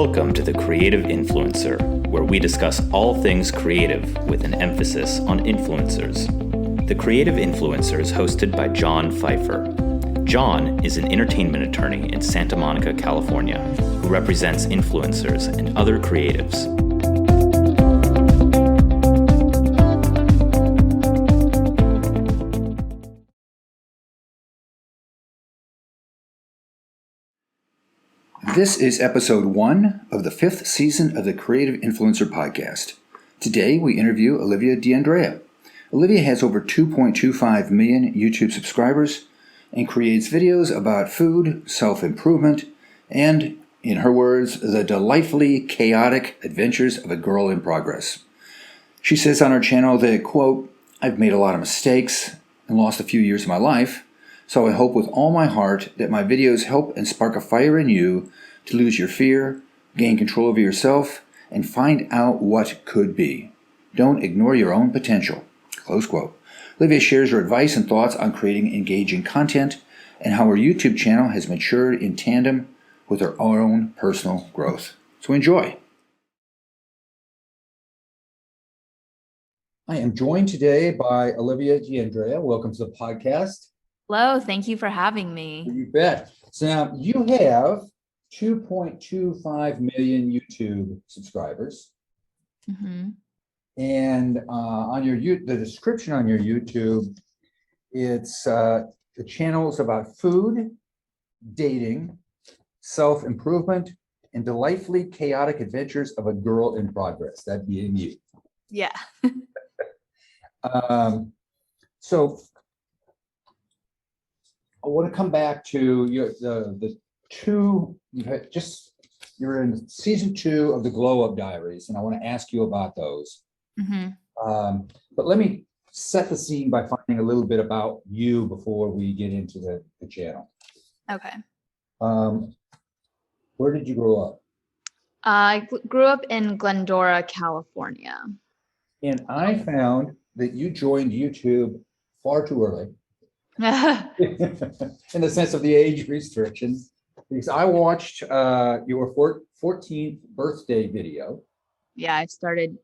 Welcome to The Creative Influencer, where we discuss all things creative with an emphasis on influencers. The Creative Influencer is hosted by John Pfeiffer. John is an entertainment attorney in Santa Monica, California, who represents influencers and other creatives. This is episode 1 of the 5th season of the Creative Influencer podcast. Today we interview Alivia D'Andrea. Alivia has over 2.25 million YouTube subscribers and creates videos about food, self-improvement, and, in her words, the delightfully chaotic adventures of a girl in progress. She says on her channel that, quote, "I've made a lot of mistakes and lost a few years of my life, so I hope with all my heart that my videos help and spark a fire in you to lose your fear, gain control over yourself, and find out what could be. Don't ignore your own potential." Close quote. Alivia shares her advice and thoughts on creating engaging content and how her YouTube channel has matured in tandem with her own personal growth. So enjoy. I am joined today by Alivia D'Andrea. Welcome to the podcast. Hello, thank you for having me. You bet. So now you have 2.25 million YouTube subscribers. Mm-hmm. And on the description on your YouTube, it's the channel's about food, dating, self-improvement, and delightfully chaotic adventures of a girl in progress, that being you. Yeah. So I want to come back to the two. You're in season 2 of the Glow Up Diaries, and I want to ask you about those. Mm-hmm. But let me set the scene by finding a little bit about you before we get into the channel. Okay. Where did you grow up? I grew up in Glendora, California. And I found that you joined YouTube far too early. In the sense of the age restrictions, because I watched your 14th birthday video. Yeah, I started,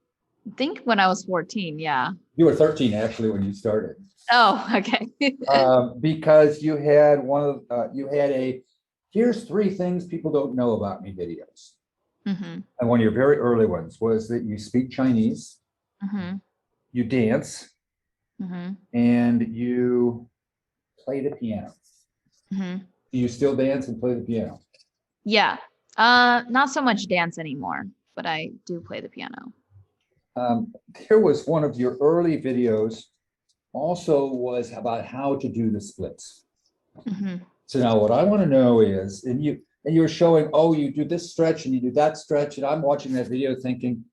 I think when I was 14, yeah. You were 13 actually when you started. Oh, okay. Because you had here's 3 things people don't know about me videos. Mm-hmm. And one of your very early ones was that you speak Chinese, Mm-hmm. you dance, Mm-hmm. and you play the piano. Mm-hmm. Do you still dance and play the piano? Yeah. Not so much dance anymore, but I do play the piano. There was one of your early videos also was about how to do the splits. Mm-hmm. So now what I want to know is, and you were showing, oh, you do this stretch and you do that stretch, and I'm watching that video thinking,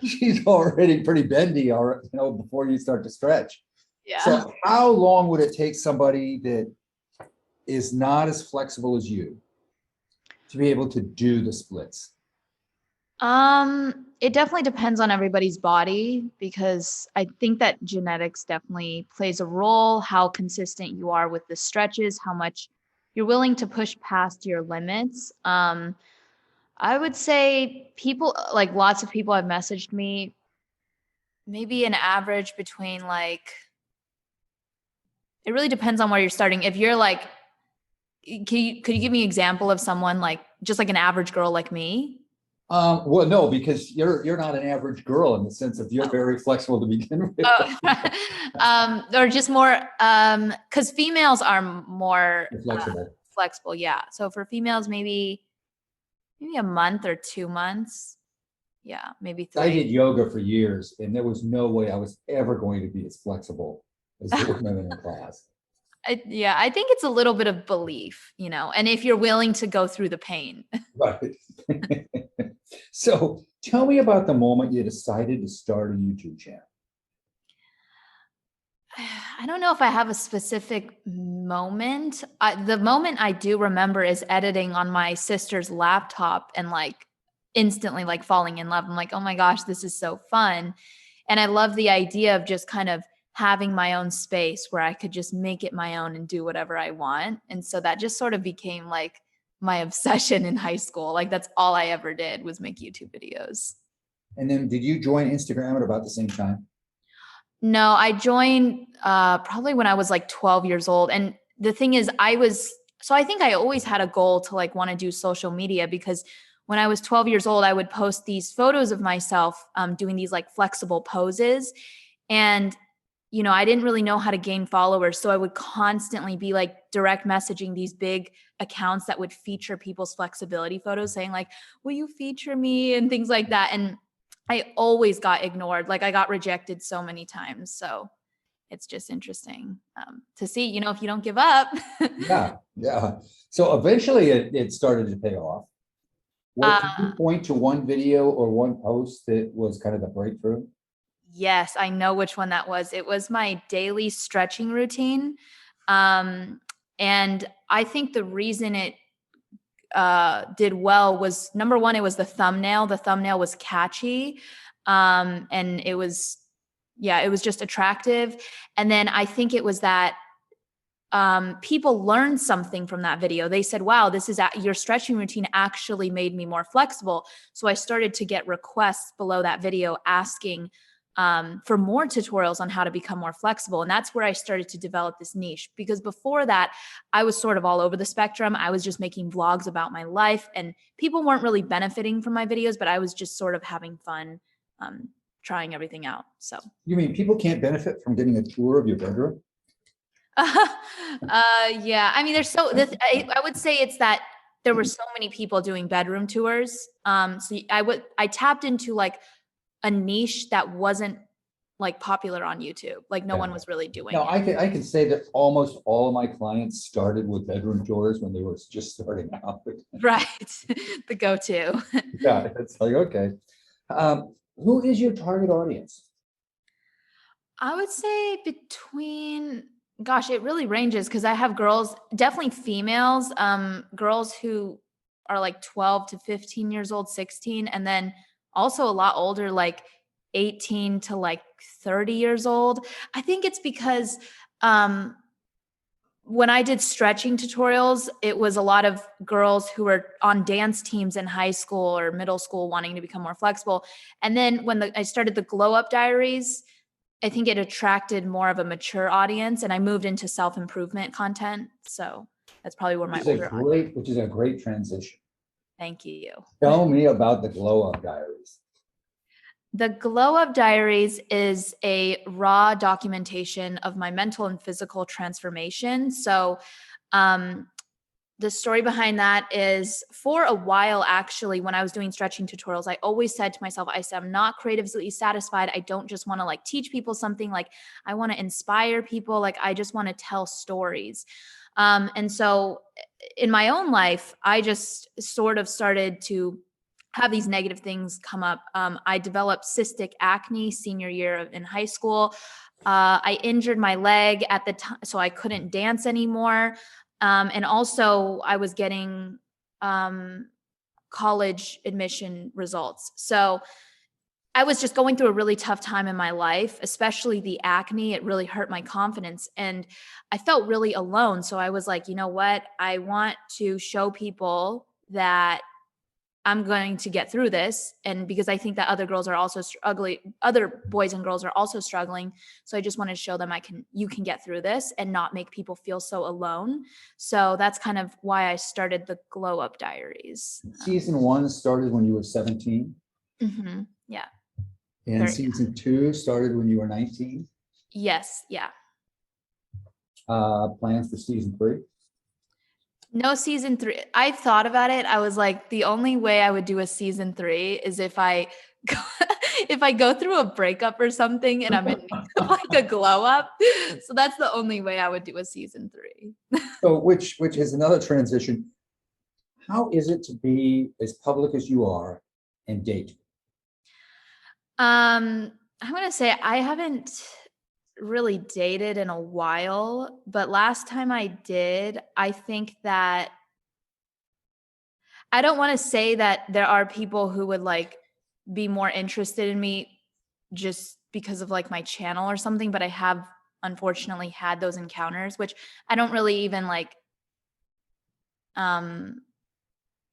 she's already pretty bendy, before you start to stretch. Yeah. So how long would it take somebody that is not as flexible as you to be able to do the splits? It definitely depends on everybody's body, because I think that genetics definitely plays a role, how consistent you are with the stretches, how much you're willing to push past your limits. I would say lots of people have messaged me, maybe an average between it really depends on where you're starting. If you're could you give me an example of someone just like an average girl like me? Well, no, because you're not an average girl in the sense of you're very flexible to begin with. Or just more, because females are more flexible. Yeah. So for females, maybe a month or 2 months. Yeah, maybe 3. I did yoga for years, and there was no way I was ever going to be as flexible as the women in the class. I think it's a little bit of belief, and if you're willing to go through the pain. Right. So tell me about the moment you decided to start a YouTube channel. I don't know if I have a specific moment. The moment I do remember is editing on my sister's laptop and instantly falling in love. I'm like, oh my gosh, this is so fun. And I love the idea of just kind of having my own space where I could just make it my own and do whatever I want. And so that just sort of became my obsession in high school. Like that's all I ever did was make YouTube videos. And then did you join Instagram at about the same time? No, I joined probably when I was like 12 years old. And the thing is, I think I always had a goal to like want to do social media, because when I was 12 years old, I would post these photos of myself doing these like flexible poses. And, I didn't really know how to gain followers. So I would constantly be like direct messaging these big accounts that would feature people's flexibility photos, saying like, will you feature me and things like that. And I always got ignored. Like I got rejected so many times. So it's just interesting to see, if you don't give up. Yeah. So eventually it started to pay off. What, can you point to one video or one post that was kind of the breakthrough? Yes, I know which one that was. It was my daily stretching routine. And I think the reason it did well was, number one, it was the thumbnail. The thumbnail was catchy. And it was just attractive. And then I think it was that people learned something from that video. They said, wow, your stretching routine actually made me more flexible. So I started to get requests below that video asking for more tutorials on how to become more flexible. And that's where I started to develop this niche, because before that, I was sort of all over the spectrum. I was just making vlogs about my life and people weren't really benefiting from my videos, but I was just sort of having fun trying everything out. So You mean people can't benefit from getting a tour of your bedroom? yeah. I mean, I would say it's that there were so many people doing bedroom tours. So I tapped into like a niche that wasn't like popular on YouTube. Like no one was really doing No, it. I can say that almost all of my clients started with bedroom tours when they were just starting out. Right. The go-to. Yeah, it's like, okay. Who is your target audience? I would say it really ranges, because I have girls, definitely females, girls who are like 12 to 15 years old, 16, and then also a lot older, like 18 to like 30 years old. I think it's because when I did stretching tutorials, it was a lot of girls who were on dance teams in high school or middle school wanting to become more flexible. And then when I started the Glow Up Diaries, I think it attracted more of a mature audience, and I moved into self-improvement content. So that's probably where my older audience. Which is a great transition. Thank you. Tell me about the Glow Up Diaries. The Glow Up Diaries is a raw documentation of my mental and physical transformation. So the story behind that is, for a while, actually, when I was doing stretching tutorials, I always said to myself, I'm not creatively satisfied. I don't just want to like teach people something. Like I want to inspire people. Like I just want to tell stories. And so in my own life, I just sort of started to have these negative things come up. I developed cystic acne senior year in high school. I injured my leg at the time, so I couldn't dance anymore. And also I was getting college admission results. So I was just going through a really tough time in my life, especially the acne. It really hurt my confidence and I felt really alone. So I was like, you know what? I want to show people that I'm going to get through this. And because I think that other girls are also struggling, other boys and girls are also struggling. So I just wanted to show them you can get through this and not make people feel so alone. So that's kind of why I started the Glow Up Diaries. Season 1 started when you were 17. Mm-hmm. Yeah. And season 2 started when you were 19. Yes. Yeah. Plans for season 3? No season 3. I've thought about it. I was like, the only way I would do a season 3 is if I go through a breakup or something and I'm in like a glow up. So that's the only way I would do a season 3. So which is another transition. How is it to be as public as you are and date? I'm going to say I haven't really dated in a while, but last time I did, I think that I don't want to say that there are people who would like be more interested in me just because of like my channel or something, but I have unfortunately had those encounters, which I don't really even like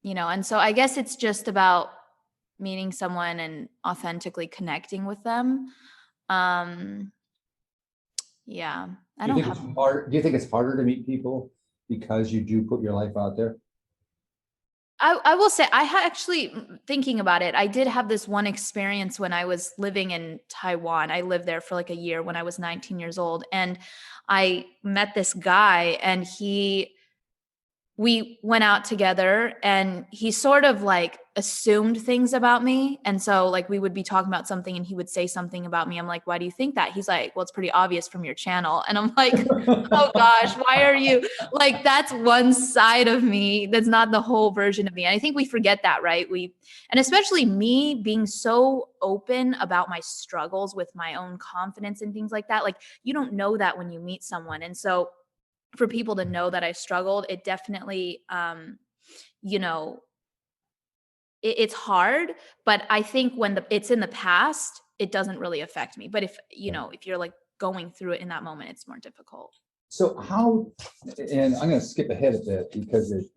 And so I guess it's just about meeting someone and authentically connecting with them. Yeah, I Do you don't think have. it's hard? Do you think it's harder to meet people because you do put your life out there? I will say actually thinking about it, I did have this one experience when I was living in Taiwan. I lived there for like a year when I was 19 years old, and I met this guy, and we went out together, and he sort of like assumed things about me. And so like we would be talking about something and he would say something about me. I'm like, why do you think that? He's like, well, it's pretty obvious from your channel. And I'm like, oh gosh, why are you like, that's one side of me. That's not the whole version of me. And I think we forget that, right? And especially me being so open about my struggles with my own confidence and things like that. Like you don't know that when you meet someone. And so for people to know that I struggled, it definitely, it's hard, but I think when it's in the past, it doesn't really affect me. But if you're like going through it in that moment, it's more difficult. So how, and I'm going to skip ahead a bit because it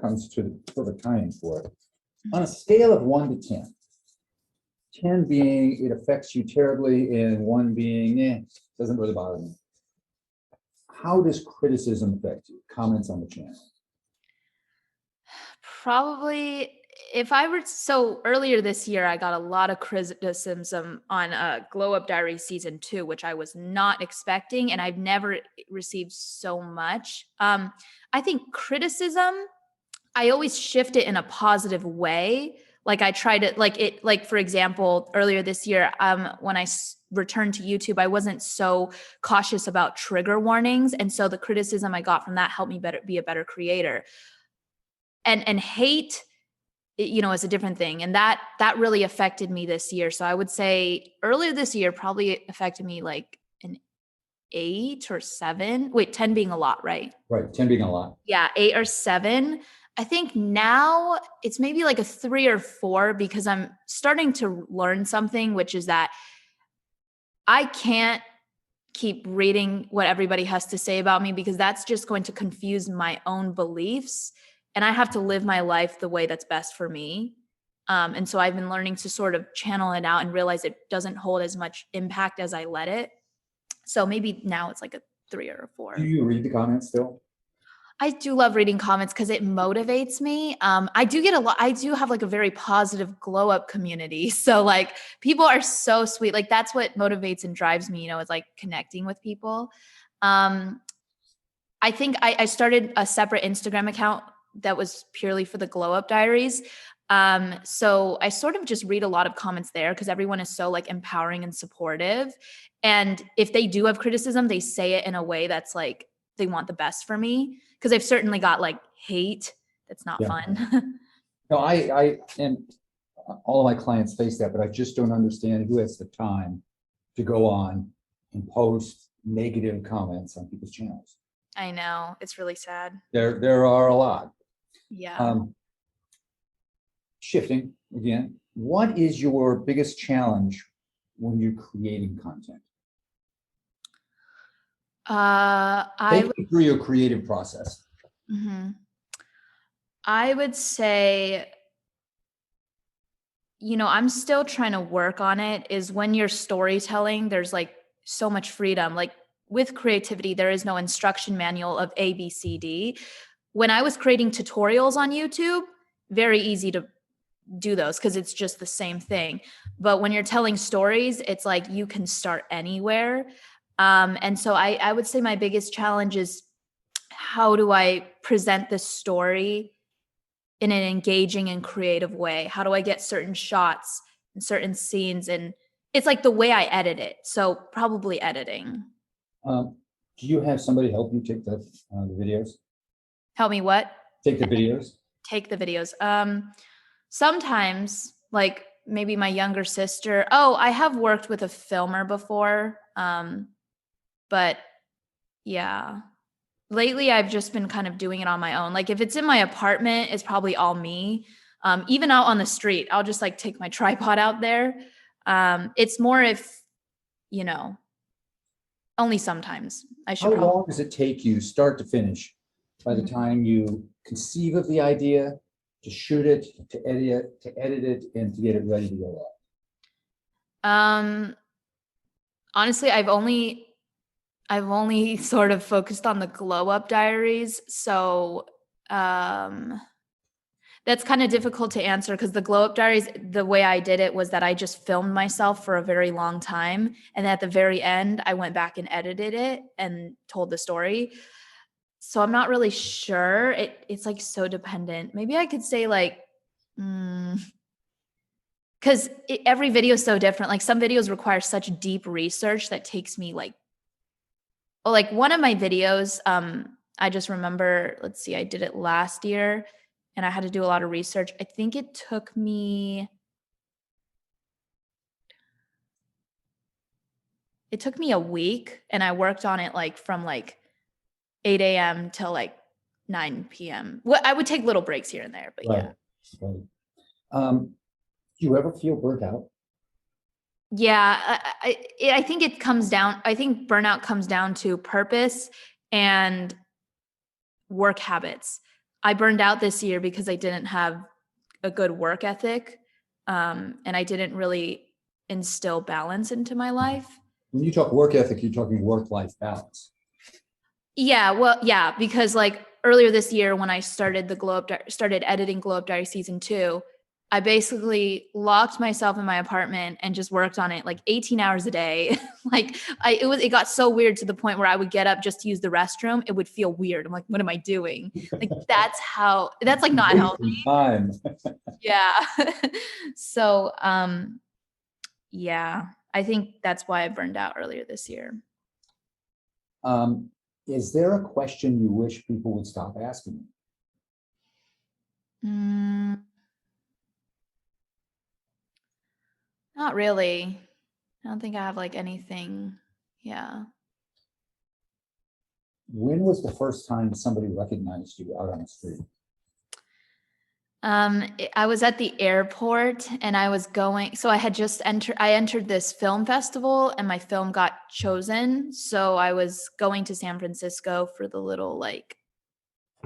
comes to the perfect timing for it. On a scale of 1 to 10, 10 being it affects you terribly and 1 being doesn't really bother me. How does criticism affect you? Comments on the channel. Probably so earlier this year, I got a lot of criticism on Glow Up Diary season 2, which I was not expecting. And I've never received so much. I think criticism, I always shift it in a positive way. Like I try to like for example, earlier this year, when I returned to YouTube, I wasn't so cautious about trigger warnings. And so the criticism I got from that helped me be a better creator. And hate, is a different thing. And that really affected me this year. So I would say earlier this year probably affected me like an 8 or 7. Wait, 10 being a lot, right? Right, 10 being a lot. Yeah, 8 or 7. I think now it's maybe like a 3 or 4 because I'm starting to learn something, which is that I can't keep reading what everybody has to say about me because that's just going to confuse my own beliefs. And I have to live my life the way that's best for me. And so I've been learning to sort of channel it out and realize it doesn't hold as much impact as I let it. So maybe now it's like a 3 or a 4. Do you read the comments still? I do love reading comments because it motivates me. I do have like a very positive glow up community. So like people are so sweet. Like that's what motivates and drives me, is like connecting with people. I think I started a separate Instagram account that was purely for the glow up diaries. So I sort of just read a lot of comments there because everyone is so like empowering and supportive. And if they do have criticism, they say it in a way that's like, they want the best for me. Because I've certainly got like hate. That's not fun. No, I and all of my clients face that, but I just don't understand who has the time to go on and post negative comments on people's channels. I know. It's really sad. There are a lot. Yeah. Shifting again, what is your biggest challenge when you're creating content? Take me through your creative process. I would say, I'm still trying to work on it, is when you're storytelling, there's like so much freedom. Like with creativity, there is no instruction manual of A, B, C, D. When I was creating tutorials on YouTube, very easy to do those because it's just the same thing. But when you're telling stories, it's like you can start anywhere. And so I would say my biggest challenge is, how do I present this story in an engaging and creative way? How do I get certain shots and certain scenes? And it's like the way I edit it. So probably editing. Do you have somebody help you take the videos? Help me what? Take the videos? Take the videos. Sometimes, like maybe my younger sister. Oh, I have worked with a filmer before. But yeah, lately I've just been kind of doing it on my own. Like if it's in my apartment, it's probably all me. Even out on the street, I'll just like take my tripod out there. It's more if, only sometimes. How long does it take you start to finish by the time you conceive of the idea to shoot it, to edit it, and to get it ready to go up? Honestly, I've only sort of focused on the glow up diaries. So that's kind of difficult to answer because the glow up diaries, the way I did it was that I just filmed myself for a very long time. And at the very end, I went back and edited it and told the story. So I'm not really sure. It's like so dependent. Maybe I could say like, because every video is so different. Like some videos require such deep research that takes me like one of my videos, I just remember, let's see, I did it last year and I had to do a lot of research. I think it took me a week and I worked on it like from like 8 a.m. till like 9 p.m. Well, I would take little breaks here and there, but Right. Do you ever feel burnt out? Yeah, I think it comes down, I think burnout comes down to purpose and work habits. I burned out this year because I didn't have a good work ethic, and I didn't really instill balance into my life. When you talk work ethic, you're talking work-life balance. Yeah, well, yeah, because like earlier this year when I started started editing Glow Up Diary season 2, I basically locked myself in my apartment and just worked on it like 18 hours a day. Like it got so weird to the point where I would get up just to use the restroom. It would feel weird. I'm like, what am I doing? Like that's like not healthy. Time. Yeah. So, yeah, I think that's why I burned out earlier this year. Is there a question you wish people would stop asking you? Not really. I don't think I have like anything. Yeah. When was the first time somebody recognized you out on the street? I was at the airport and I was going, so I entered this film festival and my film got chosen. So I was going to San Francisco for the little like,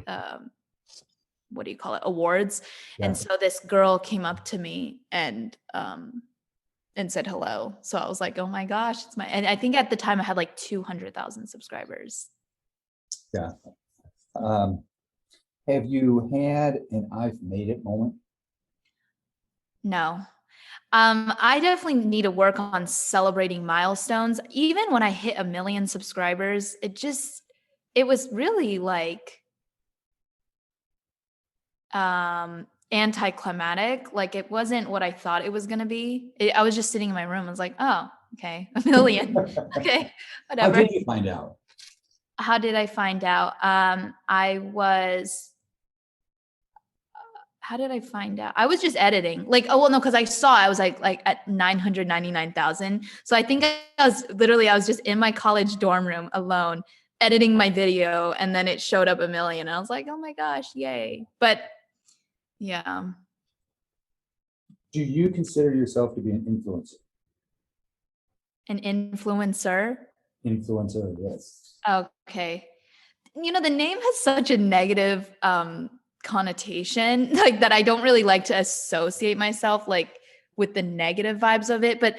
what do you call it? Awards. Yeah. And so this girl came up to me and said hello. So I was like, oh my gosh, and I think at the time I had like 200,000 subscribers. Yeah. Have you had an I've made it moment? No. I definitely need to work on celebrating milestones. Even when I hit 1 million subscribers, it was really like anticlimactic. Like it wasn't what I thought it was going to be. I was just sitting in my room. I was like, oh, okay, 1 million. Okay, whatever. How did you find out? How did I find out? How did I find out? I was just editing. Like, oh, well, no, because I was like at 999,000. So I think I was just in my college dorm room alone editing my video. And then it showed up 1 million. And I was like, oh my gosh, yay. But yeah. Do you consider yourself to be an influencer? An influencer? Influencer, yes. Okay. You know, the name has such a negative connotation, like that I don't really like to associate myself like with the negative vibes of it. But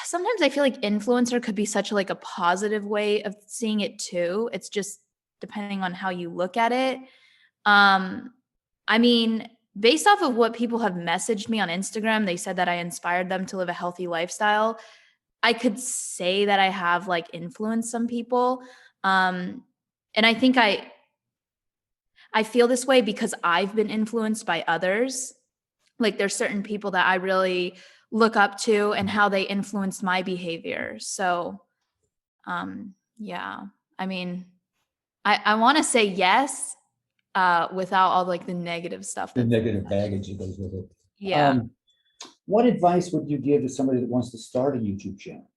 sometimes I feel like influencer could be such like a positive way of seeing it too. It's just depending on how you look at it. I mean, based off of what people have messaged me on Instagram, they said that I inspired them to live a healthy lifestyle. I could say that I have like influenced some people. And I think I feel this way because I've been influenced by others. Like there's certain people that I really look up to and how they influenced my behavior. So, yeah, I mean, I want to say yes, without all like the negative stuff. The negative baggage that goes with it. Yeah. What advice would you give to somebody that wants to start a YouTube channel?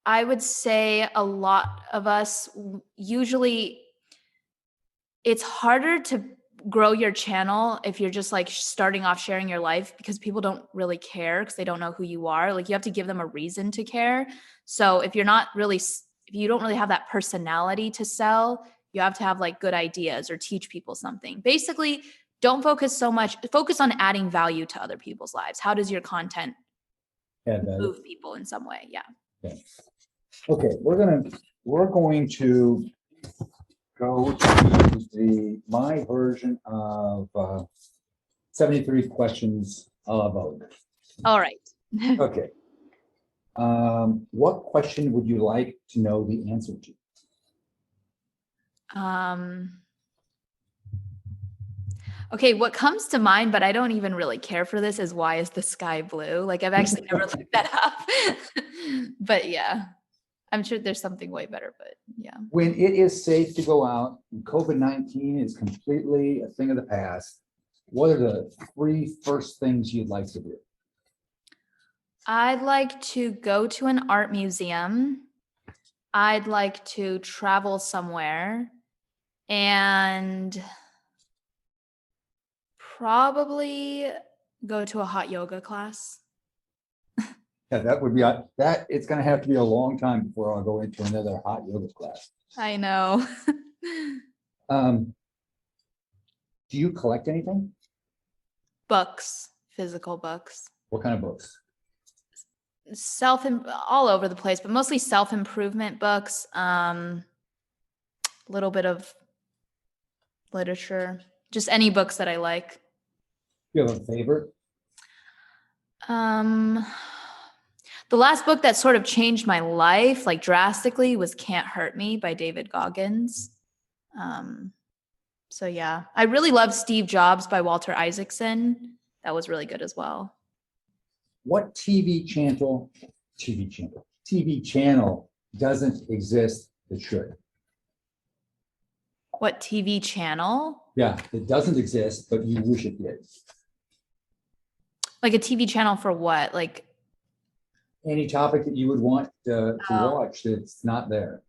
I would say a lot of us usually, it's harder to grow your channel if you're just like starting off sharing your life because people don't really care because they don't know who you are. Like you have to give them a reason to care. So if you don't really have that personality to sell, You have to have like good ideas or teach people something. Basically, don't focus on adding value to other people's lives. How does your content move people in some way? Yeah. Okay, we're going to go to my version of 73 questions a la Vogue. All right. Okay. What question would you like to know the answer to? Okay, what comes to mind, but I don't even really care for this, is why is the sky blue? Like I've actually never looked that up. But yeah, I'm sure there's something way better, but yeah. When it is safe to go out and COVID-19 is completely a thing of the past, what are the 3 first things you'd like to do? I'd like to go to an art museum. I'd like to travel somewhere and probably go to a hot yoga class. Yeah, that would be that. It's going to have to be a long time before I'll go into another hot yoga class. I know. Do you collect anything? Books, physical books. What kind of books? All over the place, but mostly self-improvement books, little bit of literature, just any books that I like. You have a favorite? The last book that sort of changed my life, like drastically, was Can't Hurt Me by David Goggins. So yeah, I really love Steve Jobs by Walter Isaacson. That was really good as well. What TV channel doesn't exist that should? What TV channel? Yeah, it doesn't exist, but you wish it did. Like a TV channel for what? Like any topic that you would want to watch that's not there.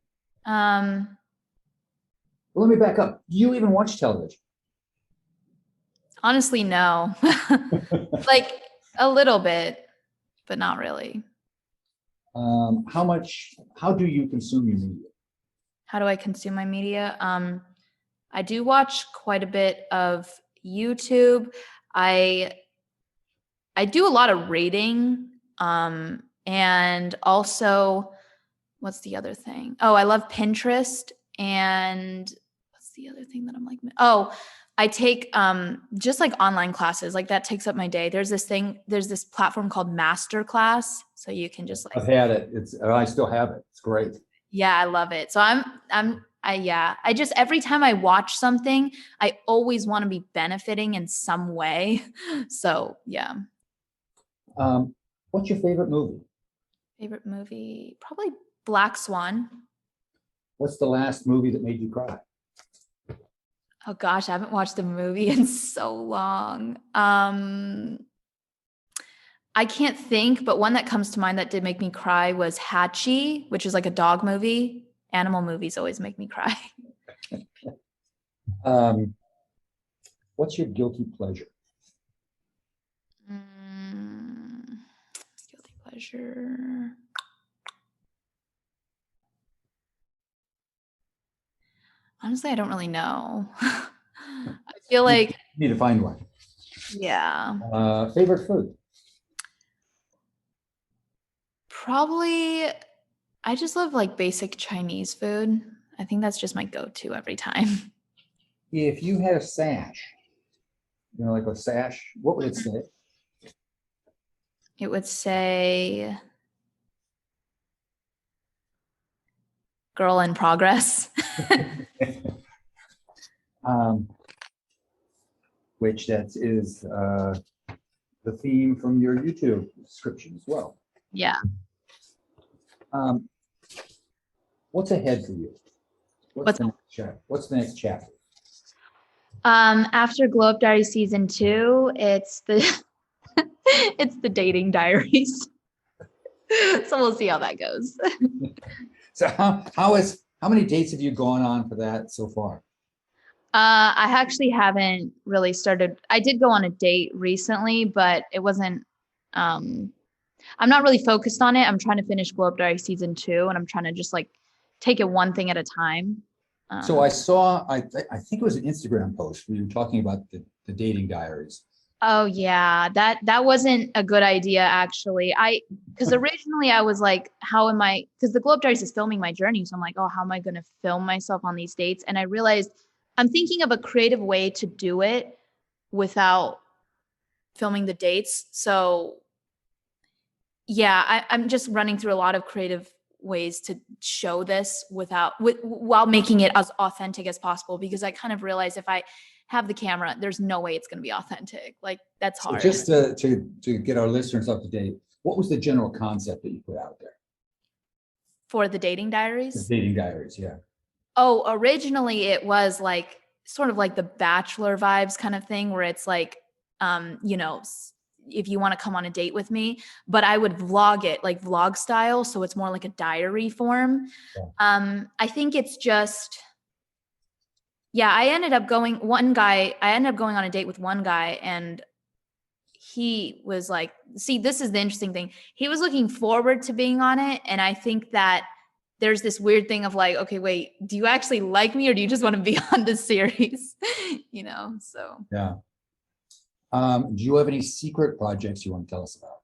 Well, let me back up. Do you even watch television? Honestly, no. Like a little bit, but not really. How do you consume your media? How do I consume my media? I do watch quite a bit of YouTube. I do a lot of reading. And also, what's the other thing? Oh, I love Pinterest. And what's the other thing that I'm like? Oh, I take just like online classes. Like that takes up my day. There's this platform called Masterclass. So you can just like. I've had it. I still have it. It's great. Yeah, I love it. So I just, every time I watch something, I always want to be benefiting in some way. So yeah. What's your favorite movie? Favorite movie? Probably Black Swan. What's the last movie that made you cry? Oh gosh, I haven't watched a movie in so long. I can't think, but one that comes to mind that did make me cry was Hatchie, which is like a dog movie. Animal movies always make me cry. What's your guilty pleasure? Guilty pleasure. Honestly, I don't really know. I feel like You need to find one. Yeah. Favorite food? Probably, I just love like basic Chinese food. I think that's just my go-to every time. If you had a sash, like a sash, what would it say? It would say girl in progress. Which that is the theme from your YouTube description as well. Yeah. What's ahead for you? What's the next chapter? After Glow Up Diaries season 2, it's the it's the dating diaries. So we'll see how that goes. So how many dates have you gone on for that so far? I actually haven't really started. I did go on a date recently, but it wasn't, I'm not really focused on it. I'm trying to finish Glow Up Diaries season 2, and I'm trying to just like take it one thing at a time. So I saw, I think it was an Instagram post where you were talking about the dating diaries. Oh yeah, that wasn't a good idea actually. Because originally I was like, how am I? Because the Globe Diaries is filming my journey, so I'm like, oh, how am I going to film myself on these dates? And I realized I'm thinking of a creative way to do it without filming the dates. So yeah, I'm just running through a lot of creative ways to show this while making it as authentic as possible, because I kind of realized if I have the camera, there's no way it's going to be authentic. Like that's hard. So just to get our listeners up to date, what was the general concept that you put out there? For the dating diaries? The dating diaries, yeah. Oh, originally it was like sort of like the Bachelor vibes kind of thing, where it's like, if you want to come on a date with me, but I would vlog it like vlog style. So it's more like a diary form. Yeah. I think it's just, I ended up going on a date with one guy, and he was like, see, this is the interesting thing. He was looking forward to being on it. And I think that there's this weird thing of like, okay, wait, do you actually like me or do you just want to be on this series? So. Yeah. Do you have any secret projects you want to tell us about?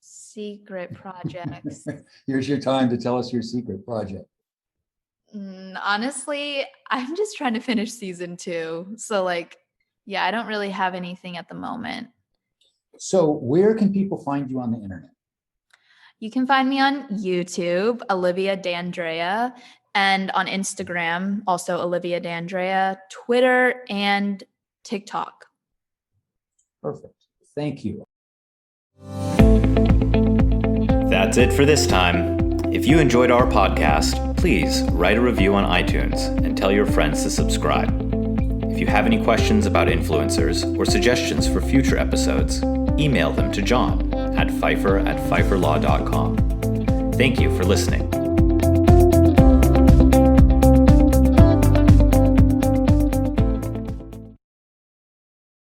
Secret projects. Here's your time to tell us your secret project. Honestly, I'm just trying to finish season 2. So I don't really have anything at the moment. So where can people find you on the internet? You can find me on YouTube, Alivia D'Andrea, and on Instagram, also Alivia D'Andrea, Twitter, and TikTok. Perfect. Thank you. That's it for this time. If you enjoyed our podcast, please write a review on iTunes and tell your friends to subscribe. If you have any questions about influencers or suggestions for future episodes, email them to John at Pfeiffer@pfeifferlaw.com. Thank you for listening.